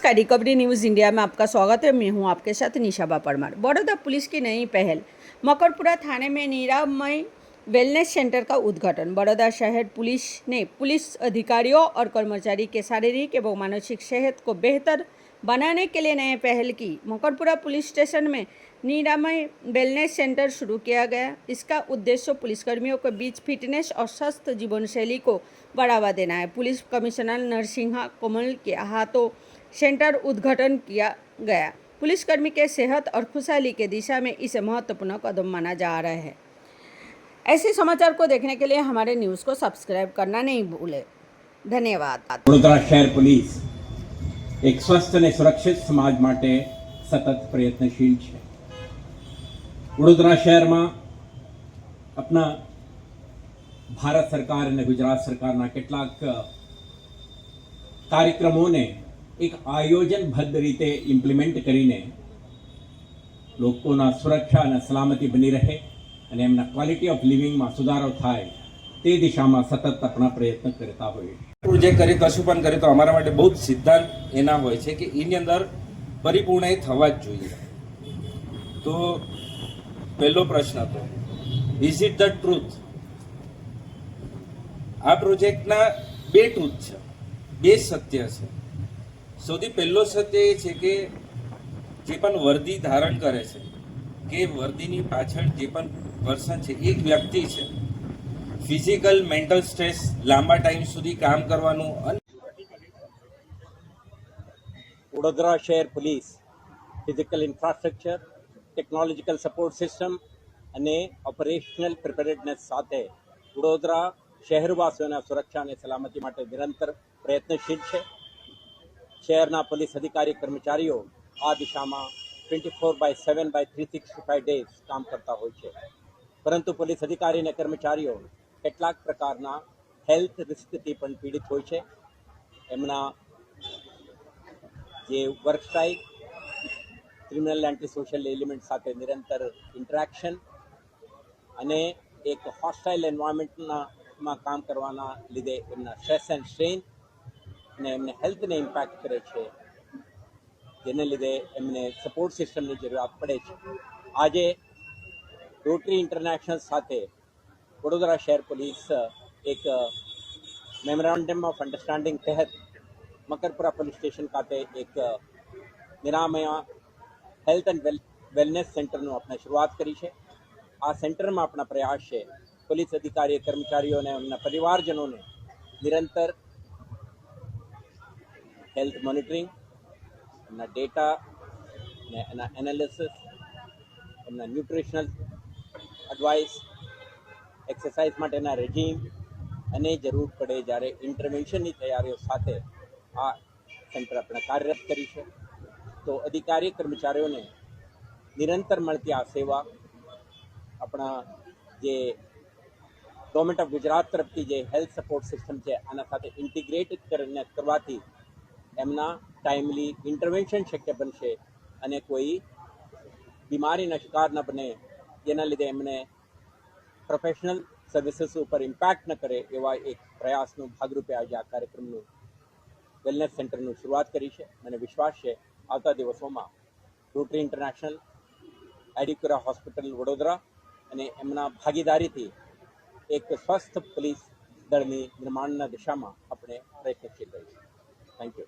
नमस्कार, recovery news India में आपका स्वागत है। मैं हूं आपके साथ निशाबा परमार। बड़ौदा पुलिस की नई पहल, मकरपुरा थाने में निरामय वेलनेस सेंटर का उद्घाटन। बड़ौदा शहर पुलिस ने पुलिस अधिकारियों और कर्मचारी के शारीरिक एवं मानसिक सेहत को बेहतर बनाने के लिए नई पहल की। मकरपुरा पुलिस स्टेशन में निरामय वेलनेस सेंटर शुरू किया गया। इसका उद्देश्य पुलिसकर्मियों के बीच फिटनेस और स्वस्थ जीवन शैली को बढ़ावा देना है। पुलिस कमिश्नर नरसिंहा कमल के हाथों सेंटर उद्घाटन किया गया। पुलिसकर्मी के सेहत और खुशहाली के दिशा में इसे महत्वपूर्ण कदम माना जा रहा है। ऐसे समाचार को देखने के लिए हमारे न्यूज़ को सब्सक्राइब करना नहीं भूलें। धन्यवाद। વડોદરા શહેર પોલીસ એક સ્વસ્થ અને સુરક્ષિત સમાજ માટે સતત પ્રયત્નશીલ છે। વડોદરા શહેરમાં આપણા ભારત સરકાર અને ગુજરાત સરકારના કેટલાક કાર્યક્રમોને એક આયોજનબદ્ધ રીતે ઇમ્પ્લિમેન્ટ કરીને લોકોના સુરક્ષા અને સલામતી બની રહે અને એમના ક્વોલિટી ઓફ લિવિંગમાં સુધારો થાય તે દિશામાં સતત આપણા પ્રયત્ન કરતા હોઈએ। જે કરે કશું પણ કરે તો અમારા માટે બહુ જ સિદ્ધાંત એના હોય છે કે એની અંદર પરિપૂર્ણ એ થવા જ જોઈએ। તો પહેલો પ્રશ્ન હતો, ઇઝ ઇટ ધ ટ્રુથ? આ પ્રોજેક્ટના બે ટ્રુથ છે, બે સત્ય છે। સૌથી પહેલો સત્ય એ છે કે જે પણ વર્દી ધારણ કરે છે કે વર્દીની પાછળ જે પણ પર્સન છે એક વ્યક્તિ છે, ફિઝિકલ મેન્ટલ સ્ટ્રેસ લાંબા ટાઈમ સુધી કામ કરવાનું વડોદરા શહેર police physical infrastructure, technological support system અને ઓપરેશનલ પ્રિપેરેડનેસ સાથે વડોદરા શહેરવાસીઓના સુરક્ષા અને સલામતી માટે નિરંતર પ્રયત્નશીલ છે। શહેરના પોલીસ અધિકારી કર્મચારીઓ આ દિશામાં 24/7/365 ડેઝ કામ કરતા હોય છે, પરંતુ પોલીસ અધિકારી અને કર્મચારીઓ કેટલાક પ્રકારના હેલ્થ રિસ્કથી પણ પીડિત હોય છે। એમના જે work style, criminal anti social element સાથે નિરંતર ઇન્ટરેક્શન અને એક હોસ્ટાઇલ એન્વાયરમેન્ટમાં કામ કરવાના લીધે એમના સ્ટ્રેસ એન્ડ સ્ટ્રેન અને એમને હેલ્થને ઇમ્પેક્ટ કરે છે, જેને લીધે એમને સપોર્ટ સિસ્ટમની જરૂરિયાત પડે છે। આજે રોટરી ઇન્ટરનેશનલ સાથે વડોદરા શહેર પોલીસ એક મેમોરેન્ડમ ઓફ અંડરસ્ટેન્ડિંગ તહેત મકરપુરા પોલીસ સ્ટેશન ખાતે એક નિરામય હેલ્થ એન્ડ વેલનેસ સેન્ટરનું આપણે શરૂઆત કરી છે। આ સેન્ટરમાં આપણા પ્રયાસ છે પોલીસ અધિકારી કર્મચારીઓને એમના પરિવારજનોને નિરંતર હેલ્થ મોનિટરિંગ, એમના ડેટા ને એના એનાલિસિસ, એમના ન્યુટ્રિશનલ એડવાઇસ, એક્સરસાઇઝ માટેના રેજીમ અને જરૂર પડે જ્યારે ઇન્ટરવેન્શનની તૈયારીઓ સાથે આ સેન્ટર આપણે કાર્યરત કરી છે। તો અધિકારી કર્મચારીઓને નિરંતર મળતી આ સેવા આપણા જે ગવર્મેન્ટ ઓફ ગુજરાત તરફથી જે હેલ્થ સપોર્ટ સિસ્ટમ છે આના સાથે ઇન્ટિગ્રેટ કરીને કરવાથી એમના ટાઈમલી ઇન્ટરવેન્શન શક્ય બનશે અને કોઈ બીમારીના શિકાર ન બને, જેના લીધે એમને પ્રોફેશનલ સર્વિસીસ ઉપર ઇમ્પેક્ટ ન કરે એવા એક પ્રયાસનું ભાગરૂપે આજે આ કાર્યક્રમનું વેલનેસ સેન્ટરનું શરૂઆત કરી છે। મને વિશ્વાસ છે આવતા દિવસોમાં રોટરી ઇન્ટરનેશનલ, એડિક્યુરા હોસ્પિટલ વડોદરા અને એમના ભાગીદારીથી એક સ્વસ્થ પોલીસ દળની નિર્માણના દિશામાં આપણે પ્રયત્નશીલ રહીશું। Thank you.